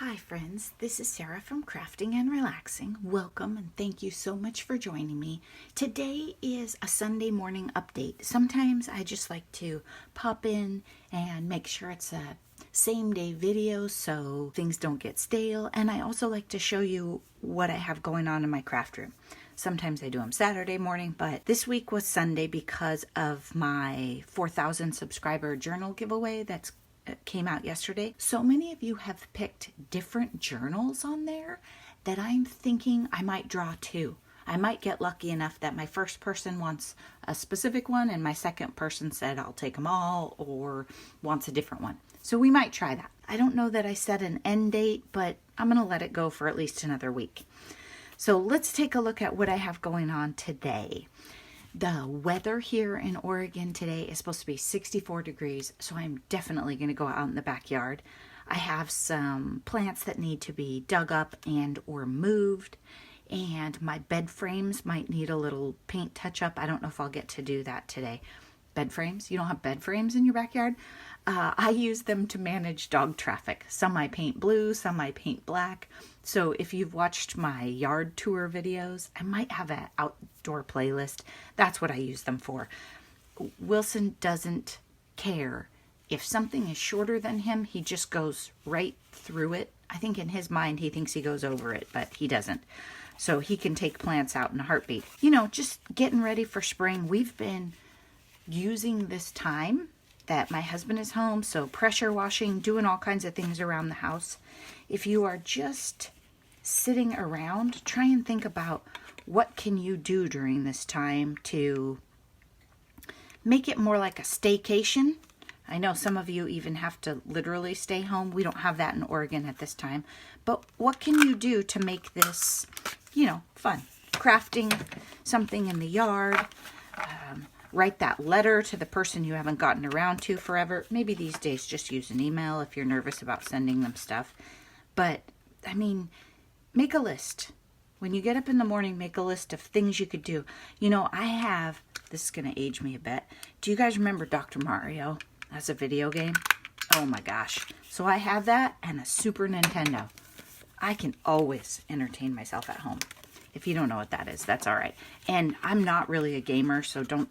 Hi friends, this is Sarah from Crafting and Relaxing. Welcome and thank you so much for joining me. Today is a Sunday morning update. Sometimes I just like to pop in and make sure it's a same day video so things don't get stale, and I also like to show you what I have going on in my craft room. Sometimes I do them Saturday morning, but this week was Sunday because of my 4,000 subscriber journal giveaway that's came out yesterday. So many of you have picked different journals on there that I'm thinking I might draw two. I might get lucky enough that my first person wants a specific one and my second person said I'll take them all or wants a different one. So we might try that. I don't know that I set an end date, but I'm going to let it go for at least another week. So let's take a look at what I have going on today. The weather here in Oregon today is supposed to be 64 degrees, so I'm definitely going to go out in the backyard. I have some plants that need to be dug up and or moved, and my bed frames might need a little paint touch-up. I don't know if I'll get to do that today. Bed frames? You don't have bed frames in your backyard? I use them to manage dog traffic. Some I paint blue, some I paint black. So if you've watched my yard tour videos, I might have an outdoor playlist. That's what I use them for. Wilson doesn't care. If something is shorter than him, he just goes right through it. I think in his mind he thinks he goes over it, but he doesn't. So he can take plants out in a heartbeat. You know, just getting ready for spring. We've been using this time that my husband is home, so pressure washing, doing all kinds of things around the house. If you are just sitting around, try and think about what can you do during this time to make it more like a staycation. I know some of you even have to literally stay home. We don't have that in Oregon at this time. But what can you do to make this, you know, fun? Crafting something in the yard, write that letter to the person you haven't gotten around to forever. Maybe these days just use an email if you're nervous about sending them stuff. But, I mean, make a list. When you get up in the morning, make a list of things you could do. You know, this is going to age me a bit. Do you guys remember Dr. Mario as a video game? Oh my gosh. So I have that and a Super Nintendo. I can always entertain myself at home. If you don't know what that is, that's all right. And I'm not really a gamer, so don't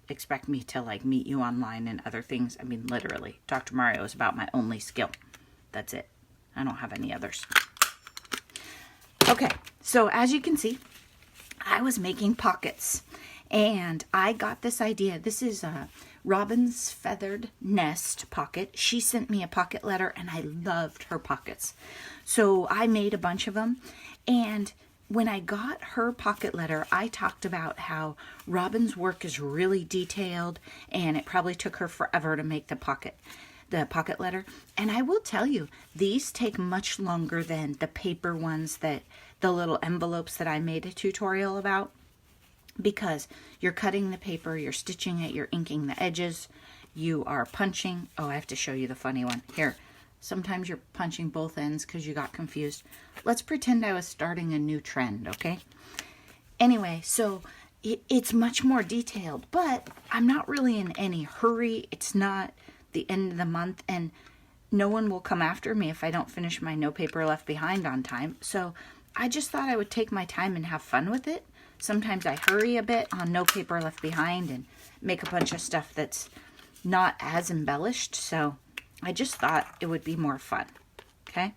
expect me to like meet you online and other things. I mean, literally, Dr. Mario is about my only skill. That's it. I don't have any others. Okay, so as you can see, I was making pockets and I got this idea. This is a Robin's Feathered Nest pocket. She sent me a pocket letter and I loved her pockets. So I made a bunch of them, and when I got her pocket letter, I talked about how Robin's work is really detailed and it probably took her forever to make the pocket letter. And I will tell you, these take much longer than the paper ones, that the little envelopes that I made a tutorial about, because you're cutting the paper, you're stitching it, you're inking the edges, you are punching. Oh, I have to show you the funny one. Here. Sometimes you're punching both ends because you got confused. Let's pretend I was starting a new trend, okay? Anyway, so it's much more detailed, but I'm not really in any hurry. It's not the end of the month, and no one will come after me if I don't finish my No Paper Left Behind on time. So I just thought I would take my time and have fun with it. Sometimes I hurry a bit on No Paper Left Behind and make a bunch of stuff that's not as embellished, so I just thought it would be more fun, okay?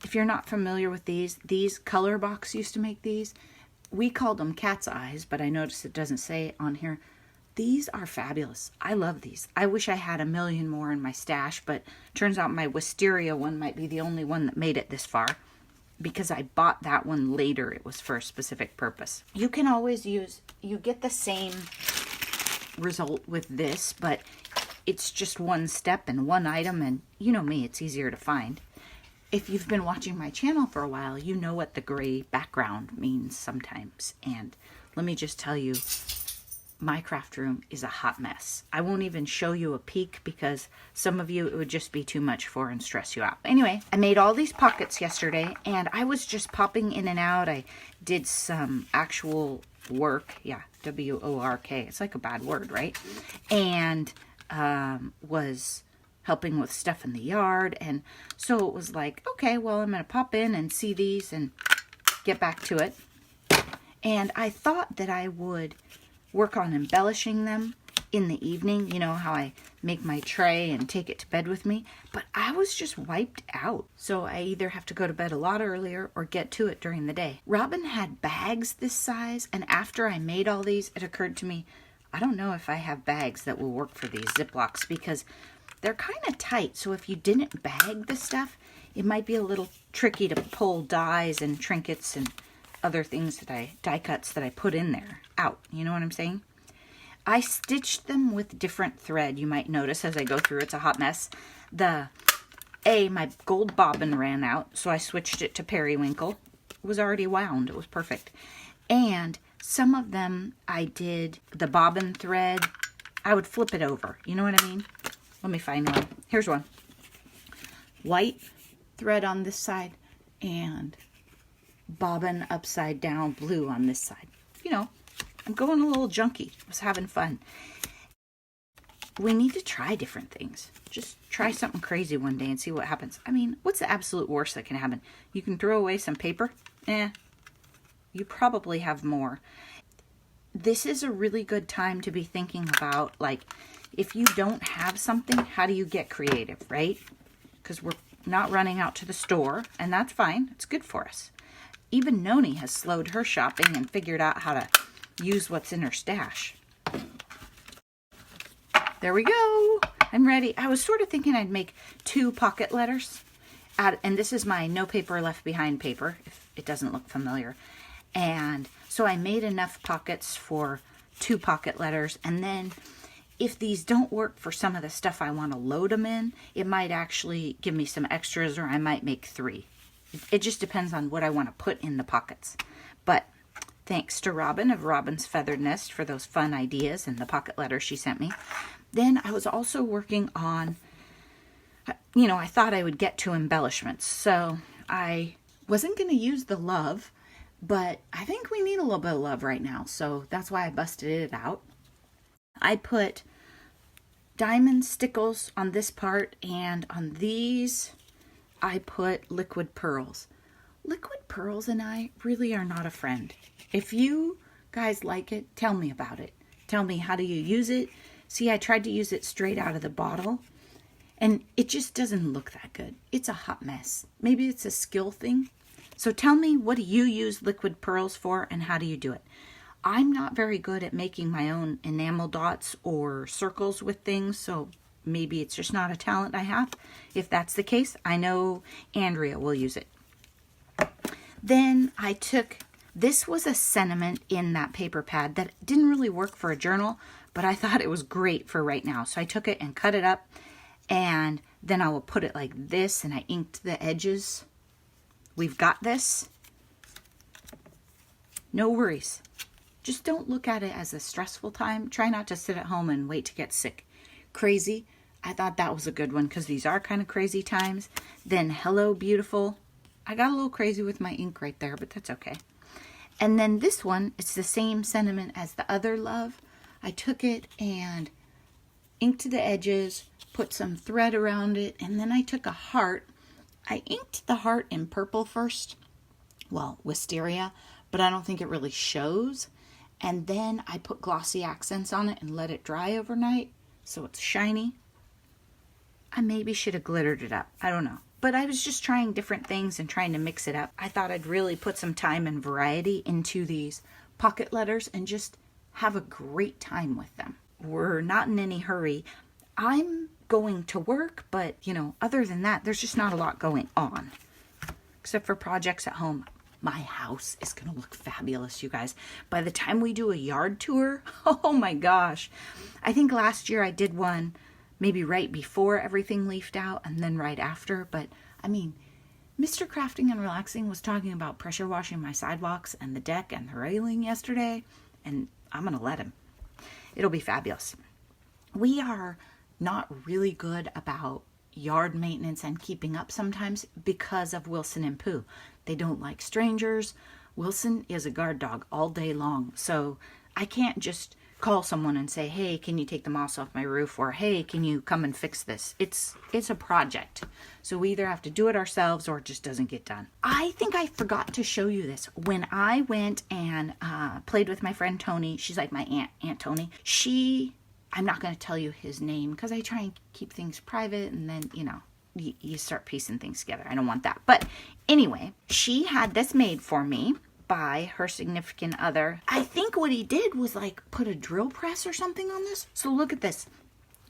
If you're not familiar with these Color Box used to make these. We called them cat's eyes, but I noticed it doesn't say it on here. These are fabulous. I love these. I wish I had a million more in my stash, but turns out my wisteria one might be the only one that made it this far, because I bought that one later. It was for a specific purpose. You can always use, you get the same result with this, but it's just one step and one item, and you know me, it's easier to find. If you've been watching my channel for a while, you know what the gray background means sometimes. And let me just tell you, my craft room is a hot mess. I won't even show you a peek because some of you, it would just be too much for and stress you out. Anyway, I made all these pockets yesterday and I was just popping in and out. I did some actual work. Yeah, W-O-R-K. It's like a bad word, right? And was helping with stuff in the yard. And so it was like, okay, well, I'm going to pop in and see these and get back to it. And I thought that I would work on embellishing them in the evening. You know how I make my tray and take it to bed with me. But I was just wiped out. So I either have to go to bed a lot earlier or get to it during the day. Robin had bags this size. And after I made all these, it occurred to me, I don't know if I have bags that will work for these Ziplocs because they're kind of tight. So if you didn't bag the stuff, it might be a little tricky to pull dies and trinkets and other things die cuts that I put in there out. You know what I'm saying? I stitched them with different thread. You might notice as I go through, it's a hot mess. My gold bobbin ran out, so I switched it to periwinkle. It was already wound. It was perfect. And some of them I did the bobbin thread. I would flip it over. You know what I mean? Let me find one. Here's one. White thread on this side and bobbin upside down blue on this side. You know, I'm going a little junky. I was having fun. We need to try different things. Just try something crazy one day and see what happens. I mean, what's the absolute worst that can happen? You can throw away some paper? You probably have more. This is a really good time to be thinking about, like, if you don't have something, how do you get creative, right? Because we're not running out to the store, and that's fine. It's good for us. Even Noni has slowed her shopping and figured out how to use what's in her stash. There we go. I'm ready. I was sort of thinking I'd make 2 pocket letters. And this is my No Paper Left Behind paper, if it doesn't look familiar. And so I made enough pockets for 2 pocket letters. And then if these don't work for some of the stuff I want to load them in, it might actually give me some extras, or I might make 3. It just depends on what I want to put in the pockets. But thanks to Robin of Robin's Feathered Nest for those fun ideas and the pocket letters she sent me. Then I was also working on, I thought I would get to embellishments. So I wasn't going to use the love, but I think we need a little bit of love right now. So that's why I busted it out. I put diamond stickles on this part, and on these I put liquid pearls. Liquid pearls and I really are not a friend. If you guys like it, tell me about it. Tell me, how do you use it? See, I tried to use it straight out of the bottle, and it just doesn't look that good. It's a hot mess. Maybe it's a skill thing. So tell me, what do you use liquid pearls for, and how do you do it? I'm not very good at making my own enamel dots or circles with things, so maybe it's just not a talent I have. If that's the case, I know Andrea will use it. Then I took, this was a sentiment in that paper pad that didn't really work for a journal, but I thought it was great for right now. So I took it and cut it up, and then I will put it like this, and I inked the edges. We've got this. No worries. Just don't look at it as a stressful time. Try not to sit at home and wait to get sick. Crazy. I thought that was a good one because these are kind of crazy times. Then Hello Beautiful. I got a little crazy with my ink right there, but that's okay. And then this one, it's the same sentiment as the other love. I took it and inked the edges, put some thread around it, and then I took a heart. I inked the heart in purple first, well, wisteria, but I don't think it really shows. And then I put glossy accents on it and let it dry overnight so it's shiny. I maybe should have glittered it up. I don't know. But I was just trying different things and trying to mix it up. I thought I'd really put some time and variety into these pocket letters and just have a great time with them. We're not in any hurry. I'm going to work, but, other than that, there's just not a lot going on. Except for projects at home. My house is going to look fabulous, you guys. By the time we do a yard tour, oh my gosh. I think last year I did one maybe right before everything leafed out and then right after. But, Mr. Crafting and Relaxing was talking about pressure washing my sidewalks and the deck and the railing yesterday. And I'm going to let him. It'll be fabulous. We are not really good about yard maintenance and keeping up sometimes because of Wilson and Pooh. They don't like strangers. Wilson is a guard dog all day long. So I can't just call someone and say, hey, can you take the moss off my roof? Or, hey, can you come and fix this? It's a project. So we either have to do it ourselves or it just doesn't get done. I think I forgot to show you this. When I went and played with my friend Tony, she's like my Aunt Tony. I'm not going to tell you his name because I try and keep things private, and then, you start piecing things together. I don't want that. But anyway, she had this made for me by her significant other. I think what he did was like put a drill press or something on this. So look at this.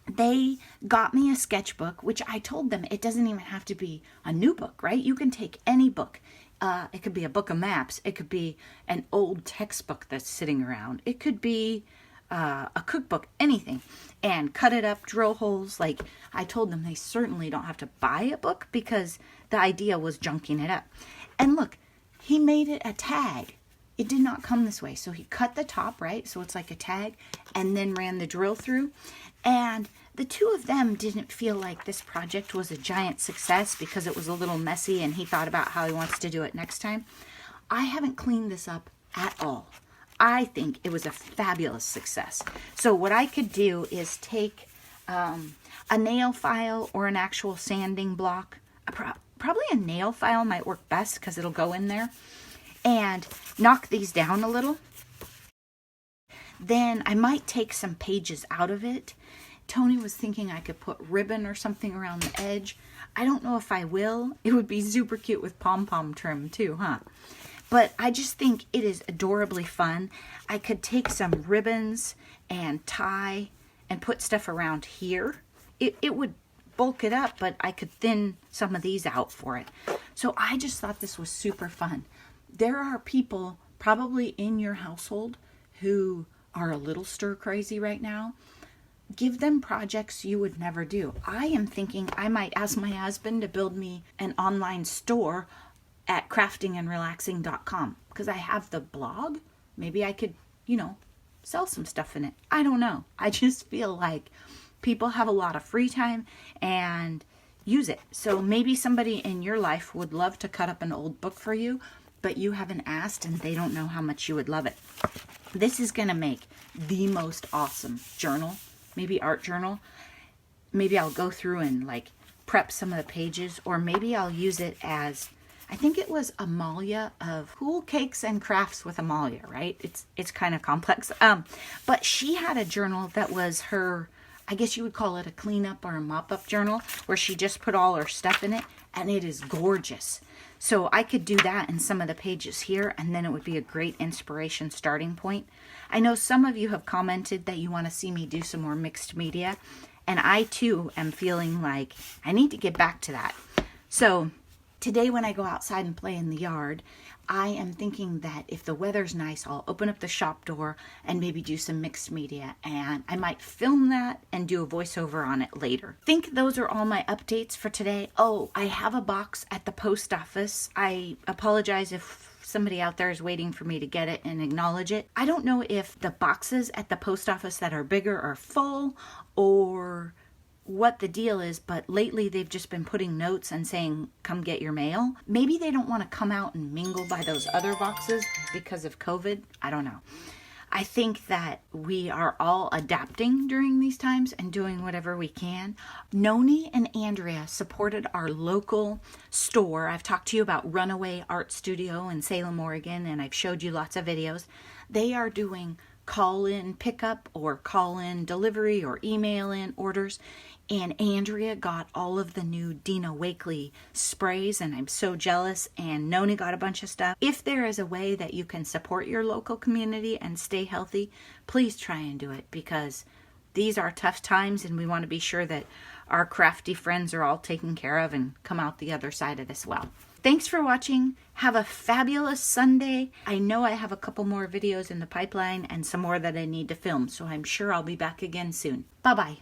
They got me a sketchbook, which I told them it doesn't even have to be a new book, right? You can take any book. It could be a book of maps. It could be an old textbook that's sitting around. It could be a cookbook, anything, and cut it up, drill holes. Like I told them, they certainly don't have to buy a book because the idea was junking it up. And look, he made it a tag. It did not come this way. So he cut the top, right? So it's like a tag, and then ran the drill through. And the two of them didn't feel like this project was a giant success because it was a little messy and he thought about how he wants to do it next time. I haven't cleaned this up at all. I think it was a fabulous success. So what I could do is take a nail file or an actual sanding block. Probably a nail file might work best because it'll go in there. And knock these down a little. Then I might take some pages out of it. Tony was thinking I could put ribbon or something around the edge. I don't know if I will. It would be super cute with pom-pom trim too, huh? But I just think it is adorably fun. I could take some ribbons and tie and put stuff around here. It would bulk it up, but I could thin some of these out for it. So I just thought this was super fun. There are people probably in your household who are a little stir crazy right now. Give them projects you would never do. I am thinking I might ask my husband to build me an online store at craftingandrelaxing.com because I have the blog. Maybe I could, sell some stuff in it. I don't know. I just feel like people have a lot of free time and use it. So maybe somebody in your life would love to cut up an old book for you, but you haven't asked and they don't know how much you would love it. This is going to make the most awesome journal, maybe art journal. Maybe I'll go through and prep some of the pages, or maybe I'll use it as, I think it was Amalia of Cool Cakes and Crafts with Amalia, right? It's kind of complex. But she had a journal that was her, I guess you would call it a cleanup or a mop-up journal, where she just put all her stuff in it, and it is gorgeous. So I could do that in some of the pages here, and then it would be a great inspiration starting point. I know some of you have commented that you want to see me do some more mixed media, and I too am feeling like I need to get back to that. So today when I go outside and play in the yard, I am thinking that if the weather's nice, I'll open up the shop door and maybe do some mixed media, and I might film that and do a voiceover on it later. I think those are all my updates for today. Oh, I have a box at the post office. I apologize if somebody out there is waiting for me to get it and acknowledge it. I don't know if the boxes at the post office that are bigger are full or what the deal is, but lately they've just been putting notes and saying, come get your mail. Maybe they don't want to come out and mingle by those other boxes because of COVID. I don't know. I think that we are all adapting during these times and doing whatever we can. Noni and Andrea supported our local store. I've talked to you about Runaway Art Studio in Salem, Oregon, and I've showed you lots of videos. They are doing call-in pickup or call-in delivery or email-in orders. And Andrea got all of the new Dina Wakley sprays, and I'm so jealous. And Noni got a bunch of stuff. If there is a way that you can support your local community and stay healthy, please try and do it, because these are tough times and we want to be sure that our crafty friends are all taken care of and come out the other side of this well. Thanks for watching. Have a fabulous Sunday. I know I have a couple more videos in the pipeline and some more that I need to film, so I'm sure I'll be back again soon. Bye-bye.